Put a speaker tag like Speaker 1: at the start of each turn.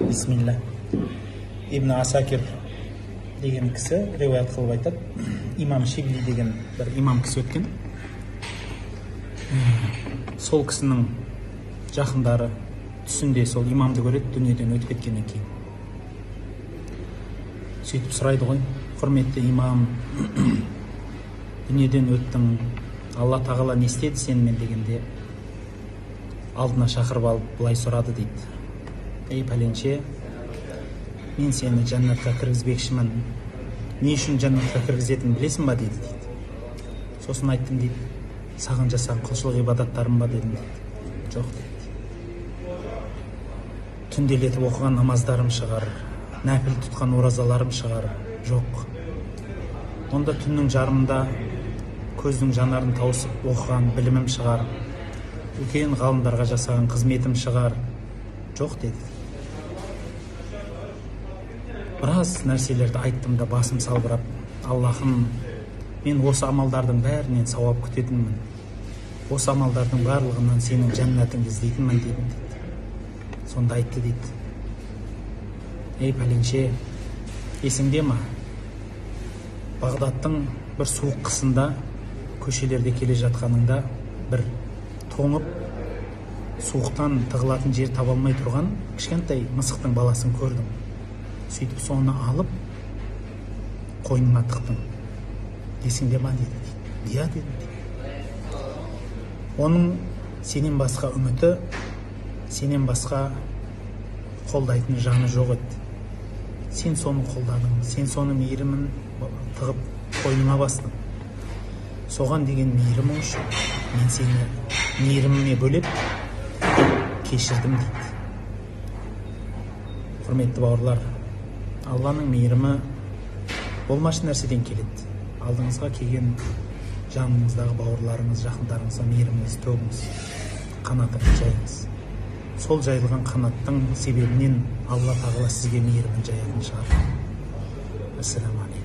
Speaker 1: Бисмилля. Ибн Асакир деген кісі риуаят қылып айтады. Имам Шибли деген бір имам кісі өткен. Сол кісінің жақындары түсінде сол имамды көреді, дүниеден өтіп кеткеннен кейін. Сөйтіп сұрайды ғой: құрметті имам, дүниеден өттің, Алла тағала не істеді сенімен дегенде, алдына шақырып алып былай сұрады дейді: ей пәленше, мен сені жәннатқа кіргізбекшімін, не үшін жәннатқа кіргізетінін білесің ба дейді. Сосын айттым дейді: саған жасаған құлшылық ғибадаттарым ба дедім дейді. Жоқ дейді. Түнделетіп оқыған намаздарым шығар, нәпіл тұтқан оразаларым шығар. Жоқ. Онда түннің жарымында көздің жанарын тауысып оқыған білімім шығар, үлкен ғалымдарға жасаған қызметім шығар. Жоқ деді. Біраз нәрселерді айттым да басым салбырап: Аллахым, мен осы амалдардың бәрінен сауап күтетінмін, осы амалдардың барлығынан сенің жәннатыңды іздейтінмін дедім дейді. Сонда айтты дейді: ей пәленше, есіңде ма, Бағдаттың бір суық қысында көшелерде келе жатқаныңда бір тоңып суықтан тығылатын жер таба алмай тұрған кішкентай мысықтың баласын көрдім. Сөйтіп соны алып қойныңа тықтың. Есіңде ма деді. Иә деді. Оның сенен басқа үміті, сенен басқа қолдайтын жаны жоқ еді. Сен соны қолдадың, сен соны мейірімін тығып қойныңа бастың. Соған деген мейірімің үшін мен сені мейіріміме бөлеп кешірдім дейді. Құрметті бауырлар, Алланың мейірімі болмашы нәрседен келеді. Алдыңызға келген жаныңыздағы бауырларыңыз, жақындарыңызға мейіріміңізді төгіңіз, қанатыңызды жайыңыз. Сол жайылған қанаттың себебінен Алла тағала сізге мейірімін жаятын шығар. Ассаламу алейкум.